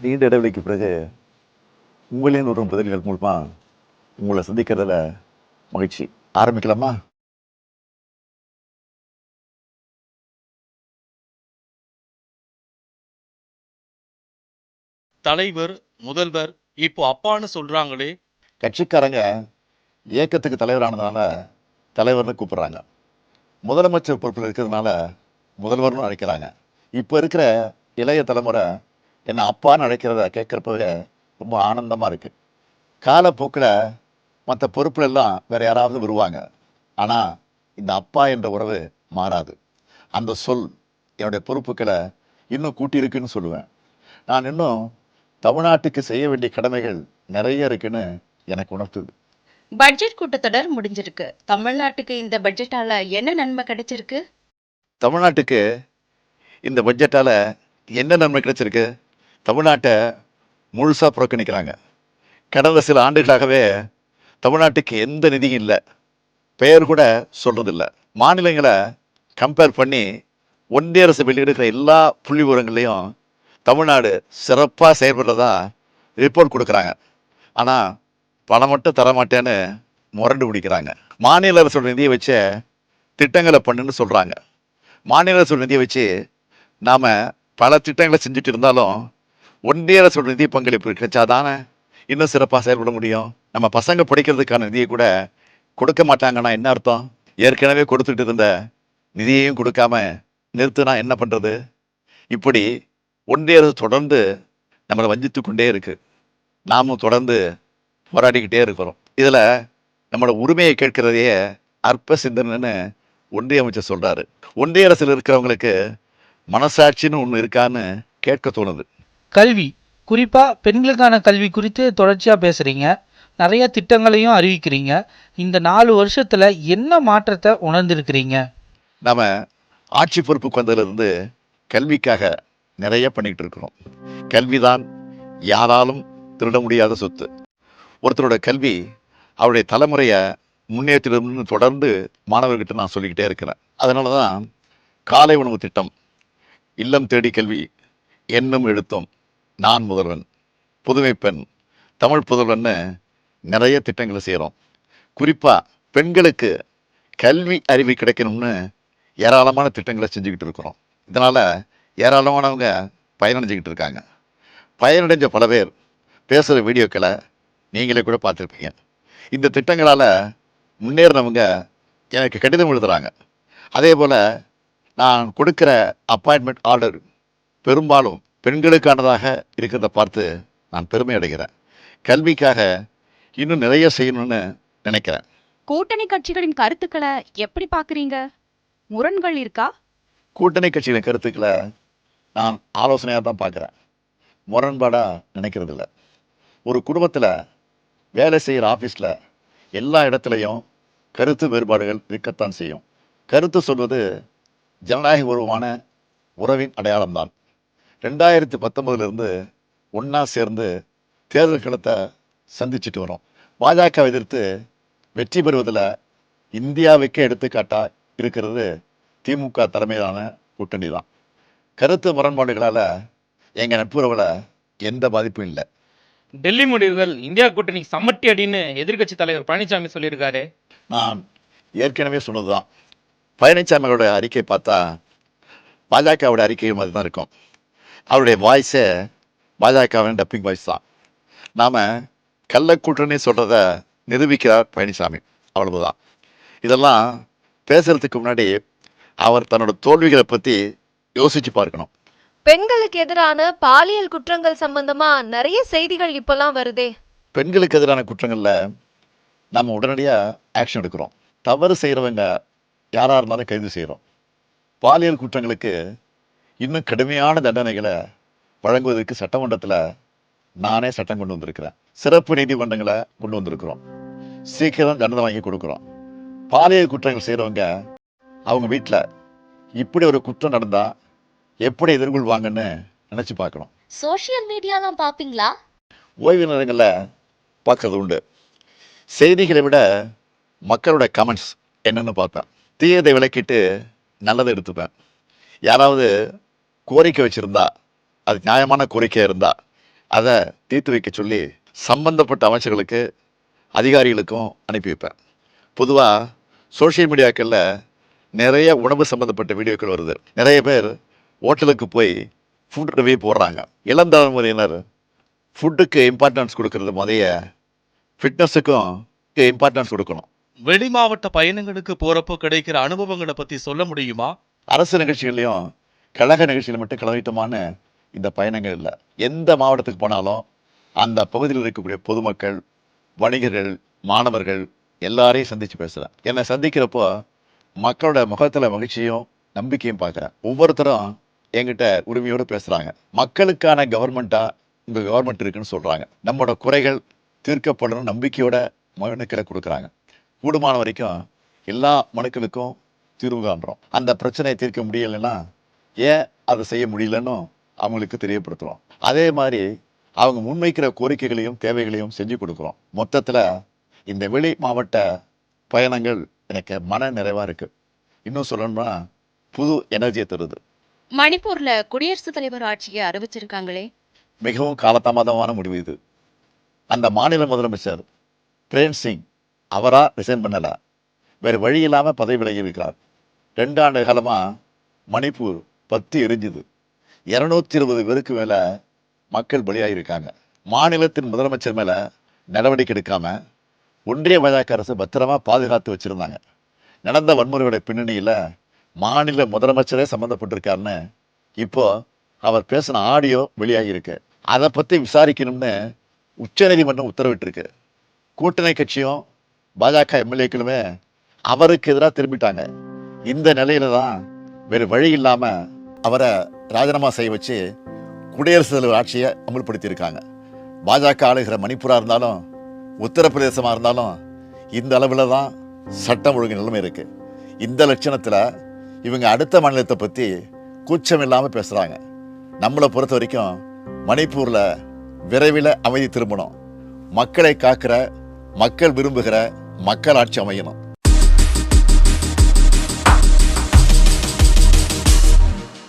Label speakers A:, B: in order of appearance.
A: நீண்ட இடைவெளிக்கு பிறகு உங்களின் வரும் பதில்கள் மூலமா உங்களை சந்திக்கிறதுல மகிழ்ச்சி. ஆரம்பிக்கலாமா?
B: தலைவர், முதல்வர், இப்போ அப்பான்னு சொல்றாங்களே.
A: கட்சிக்காரங்க இயக்கத்துக்கு தலைவரானதுனால தலைவர்னு கூப்பிடுறாங்க. முதலமைச்சர் பொறுப்பில் இருக்கிறதுனால முதல்வர்னு அழைக்கிறாங்க. இப்போ இருக்கிற இளைய தலைமுறை என்ன அப்பான்னு அழைக்கிறத கேட்குறப்பவே ரொம்ப ஆனந்தமாக இருக்கு. காலப்போக்கில் மற்ற பொறுப்புல எல்லாம் வேற யாராவது வருவாங்க. ஆனால் இந்த அப்பா என்ற உறவு மாறாது. அந்த சொல் என்னுடைய பொறுப்புகளை இன்னும் கூட்டியிருக்குன்னு சொல்லுவேன். நான் இன்னும் தமிழ்நாட்டுக்கு செய்ய வேண்டிய கடமைகள் நிறைய இருக்குன்னு எனக்கு உணர்த்துது.
C: பட்ஜெட் கூட்டத்தொடர் முடிஞ்சிருக்கு. தமிழ்நாட்டுக்கு இந்த பட்ஜெட்டால என்ன நன்மை கிடைச்சிருக்கு?
A: தமிழ்நாட்டுக்கு இந்த பட்ஜெட்டால என்ன நன்மை கிடைச்சிருக்கு? தமிழ்நாட்டை முழுசா புறக்கணிக்கிறாங்க. கடந்த சில ஆண்டுகளாகவே தமிழ்நாட்டுக்கு எந்த நிதியும் இல்லை, பெயர் கூட சொல்றதில்ல. மாநிலங்களை கம்பேர் பண்ணி ஒன்றிய அரசு வெளியிடுகிற எல்லா புள்ளி விவரங்களையும் தமிழ்நாடு சிறப்பாக செயல்படுறதா ரிப்போர்ட் கொடுக்குறாங்க. ஆனால் பணம் மட்டும் தரமாட்டேன்னு முரண்டு பிடிக்கிறாங்க. மாநில அரசோட நிதியை வச்சு திட்டங்களை பண்ணுன்னு சொல்கிறாங்க. மாநில அரசோட நிதியை வச்சு நாம் பல திட்டங்களை செஞ்சுட்டு இருந்தாலும் ஒன்றிய அரசோட நிதி பங்களிப்பு கிடைச்சாதானே இன்னும் சிறப்பாக செயல்பட முடியும். நம்ம பசங்க படிக்கிறதுக்கான நிதியை கூட கொடுக்க மாட்டாங்கன்னா என்ன அர்த்தம்? ஏற்கனவே கொடுத்துட்டு இருந்த நிதியையும் கொடுக்காம நிறுத்தினா என்ன பண்ணுறது? இப்படி ஒன்றிய அரசு தொடர்ந்து நம்மளை வஞ்சித்து கொண்டே இருக்கு. நாமும் தொடர்ந்து போராடிக்கிட்டே இருக்கிறோம். இதில் நம்மளோட உரிமையை கேட்கிறதையே அற்ப சிந்தனைன்னு ஒன்றிய அமைச்சர் சொல்கிறாரு. ஒன்றிய அரசில் இருக்கிறவங்களுக்கு மனசாட்சின்னு ஒன்று இருக்கான்னு கேட்க தோணுது.
D: கல்வி, குறிப்பாக பெண்களுக்கான கல்வி குறித்து தொடர்ச்சியாக பேசுகிறீங்க, நிறைய திட்டங்களையும் அறிவிக்கிறீங்க. இந்த 4 வருஷத்தில் என்ன மாற்றத்தை உணர்ந்திருக்கிறீங்க?
A: நம்ம ஆட்சி பொறுப்புக்கு வந்ததுலேருந்து கல்விக்காக நிறைய பண்ணிக்கிட்டு இருக்கிறோம். கல்விதான் யாராலும் திருட முடியாத சொத்து. ஒருத்தரோட கல்வி அவருடைய தலைமுறையை முன்னேற்றம்னு தொடர்ந்து மாணவர்கிட்ட நான் சொல்லிக்கிட்டே இருக்கிறேன். அதனால தான் காலை உணவு திட்டம், இல்லம் தேடி கல்வி, எண்ணும் எழுத்தும், நான் முதல்வன், புதுமை பெண், தமிழ் புதல்வன்னு நிறைய திட்டங்களை செய்கிறோம். குறிப்பாக பெண்களுக்கு கல்வி அறிவு கிடைக்கணும்னு ஏராளமான திட்டங்களை செஞ்சுக்கிட்டு இருக்கிறோம். இதனால் ஏராளமானவங்க பயனடைஞ்சிக்கிட்டு இருக்காங்க. பயனடைஞ்ச பல பேர் பேசுகிற வீடியோக்களை நீங்களே கூட பார்த்துருப்பீங்க. இந்த திட்டங்களால் முன்னேறினவங்க எனக்கு கடிதம் எழுதுகிறாங்க. அதே போல் நான் கொடுக்குற அப்பாயின்மெண்ட் ஆர்டர் பெரும்பாலும் பெண்களுக்கானதாக இருக்கிறத பார்த்து நான் பெருமை அடைகிறேன். கல்விக்காக இன்னும் நிறைய செய்யணும்னு நினைக்கிறேன்.
E: கூட்டணி கட்சிகளின் கருத்துக்களை எப்படி பார்க்குறீங்க? முரண்கள் இருக்கா?
A: கூட்டணி கட்சிகளின் கருத்துக்களை நான் ஆலோசனையாக தான் பார்க்குறேன், முரண்பாடாக நினைக்கிறது இல்லை. ஒரு குடும்பத்தில் வேலை செய்கிற ஆஃபீஸில் எல்லா இடத்துலையும் கருத்து வேறுபாடுகள் இருக்கத்தான் செய்யும். கருத்து சொல்வது ஜனநாயக உருவான உறவின் அடையாளம்தான். 2019 ஒன்றா சேர்ந்து தேர்தல் களத்தை சந்திச்சுட்டு வரோம். பாஜக எதிர்த்து வெற்றி பெறுவதில் இந்தியாவுக்கே எடுத்துக்காட்டாக இருக்கிறது திமுக தலைமையிலான கூட்டணி தான். கருத்து முரண்பாடுகளால் எங்கள் நட்புறவில் எந்த பாதிப்பும் இல்லை.
F: டெல்லி முடிவுகள் இந்தியா கூட்டணி சம்மட்டி அடின்னு எதிர்க்கட்சி தலைவர் பழனிசாமி சொல்லியிருக்காரு.
A: நான் ஏற்கனவே சொன்னது தான். பழனிசாமியோட அறிக்கை பார்த்தா பாஜகவோட அறிக்கையும் அதுதான் இருக்கும். அவருடைய வாய்ஸே பாஜகவின் டப்பிங் வாய்ஸ் தான். நாம் கள்ளக்கூட்டணி சொல்கிறத நிரூபிக்கிறார் பழனிசாமி, அவ்வளவுதான். இதெல்லாம் பேசுறதுக்கு முன்னாடி அவர் தன்னோட தோல்விகளை பற்றி யோசிச்சு பார்க்கணும்.
G: பெண்களுக்கு எதிரான பாலியல் குற்றங்கள் சம்பந்தமா நிறைய செய்திகள் இப்பெல்லாம் வருதே.
A: பெண்களுக்கு எதிரான குற்றங்களில் நம்ம உடனடியாக ஆக்ஷன் எடுக்கிறோம். தவறு செய்கிறவங்க யாராக இருந்தாலும் கைது செய்கிறோம். பாலியல் குற்றங்களுக்கு இன்னும் கடுமையான தண்டனைகளை வழங்குவதற்கு சட்டமன்றத்தில் நானே சட்டம் கொண்டு வந்திருக்கிறேன். சிறப்பு நீதிமன்றங்களை கொண்டு வந்திருக்கிறோம். சீக்கிரம் தண்டனை வாங்கி கொடுக்குறோம். பாலியல் குற்றங்கள் செய்கிறவங்க அவங்க வீட்டில் இப்படி ஒரு குற்றம் நடந்தால் எப்படி எதிர்கொள்வாங்கன்னு நினச்சி பார்க்கணும்.
G: சோஷியல் மீடியாலாம் பார்ப்பீங்களா?
A: ஓய்வு நேரங்களில் பார்க்கறது உண்டு. செய்திகளை விட மக்களோட கமெண்ட்ஸ் என்னென்னு பார்ப்பேன். தீயதை விளக்கிட்டு நல்லதை எடுத்துப்பேன். யாராவது கோரிக்கை வச்சுருந்தா, அது நியாயமான கோரிக்கையாக இருந்தால் அதை தீர்த்து வைக்க சொல்லி சம்பந்தப்பட்ட அமைச்சர்களுக்கு அதிகாரிகளுக்கும் அனுப்பி வைப்பேன். பொதுவாக சோஷியல் மீடியாக்களில் நிறைய உணவு சம்மந்தப்பட்ட வீடியோக்கள் வருது. நிறைய பேர் ஹோட்டலுக்கு போய் ஃபுட் ரிவ்யூ போடுறாங்க. இளம் தலைமுறையினர் ஃபுட்டுக்கு இம்பார்ட்டன்ஸ் கொடுக்கறது முதைய ஃபிட்னஸுக்கும் இம்பார்ட்டன்ஸ் கொடுக்கணும்.
B: வெளி மாவட்ட பயணங்களுக்கு போறப்போ கிடைக்கிற அனுபவங்களை பத்தி சொல்ல முடியுமா?
A: அரசு நிகழ்ச்சிகளையும் கழக நிகழ்ச்சிகள் மட்டும் கலவைட்டமான இந்த பயணங்கள் இல்லை. எந்த மாவட்டத்துக்கு போனாலும் அந்த பகுதியில் இருக்கக்கூடிய பொதுமக்கள், வணிகர்கள், மாணவர்கள் எல்லாரையும் சந்தித்து பேசுகிறேன். என்னை சந்திக்கிறப்போ மக்களோட முகத்தில் மகிழ்ச்சியும் நம்பிக்கையும் பார்க்குறேன். ஒவ்வொருத்தரும் என்கிட்ட உரிமையோடு பேசுகிறாங்க. மக்களுக்கான கவர்மெண்ட்டாக இந்த கவர்மெண்ட் இருக்குன்னு சொல்கிறாங்க. நம்மளோட குறைகள் தீர்க்கப்படணும் நம்பிக்கையோட மனுக்களை கொடுக்குறாங்க. கூடுமான வரைக்கும் எல்லா மனுக்களுக்கும் தீர்வு காண்றோம். அந்த பிரச்சனையை தீர்க்க முடியலைன்னா ஏன் அதை செய்ய முடியலன்னு அவங்களுக்கு தெரியப்படுத்துகிறோம். அதே மாதிரி அவங்க முன்வைக்கிற கோரிக்கைகளையும் தேவைகளையும் செஞ்சு கொடுக்குறோம். மொத்தத்தில் இந்த வெளி மாவட்ட பயணங்கள் எனக்கு மன நிறைவாக இருக்குது. இன்னும் சொல்லணும்னா புது எனர்ஜியை தருது.
C: மணிப்பூர்ல குடியரசுத் தலைவர் ஆட்சியை அறிவிச்சிருக்காங்களே,
A: மிகவும் காலதாமதமான முடிவு இது. அந்த மாநில முதலமைச்சர் பிரேம் சிங் அவராக ரிசைன் பண்ணலை, வேறு வழி இல்லாமல் பதவி விலகி இருக்கிறார். 2 ஆண்டு காலமாக மணிப்பூர் பத்தி எரிஞ்சுது. 220 பேருக்கு மேலே மக்கள் பலியாகியிருக்காங்க. மாநிலத்தின் முதலமைச்சர் மேலே நடவடிக்கை எடுக்காம ஒன்றிய பாஜக அரசு பத்திரமா பாதுகாத்து வச்சுருந்தாங்க. நடந்த வன்முறையோட பின்னணியில் மாநில முதலமைச்சரே சம்மந்தப்பட்டிருக்காருன்னு இப்போ அவர் பேசின ஆடியோ வெளியாகியிருக்கு. அதை பற்றி விசாரிக்கணும்னு உச்சநீதிமன்றம் உத்தரவிட்டிருக்கு. கூட்டணி கட்சியும் பாஜக எம்எல்ஏக்களுமே அவருக்கு எதிராக திரும்பிட்டாங்க. இந்த நிலையில தான் வேறு வழி இல்லாமல் அவரை ராஜினாமா செய்ய வச்சு குடியரசுத் தலைவர் ஆட்சியை அமுல்படுத்தியிருக்காங்க. பாஜக ஆளுகிற மணிப்பூராக இருந்தாலும் உத்தரப்பிரதேசமாக இருந்தாலும் இந்த அளவில் தான் சட்டம் ஒழுங்கு நிலைமை இருக்குது. இந்த லட்சணத்தில் இவங்க அடுத்த மாநிலத்தை பற்றி கூச்சம் இல்லாமல் பேசுகிறாங்க. நம்மளை பொறுத்த வரைக்கும் மணிப்பூரில் விரைவில் அமைதி திரும்பணும். மக்களை காக்கிற, மக்கள் விரும்புகிற மக்களாட்சி அமையணும்.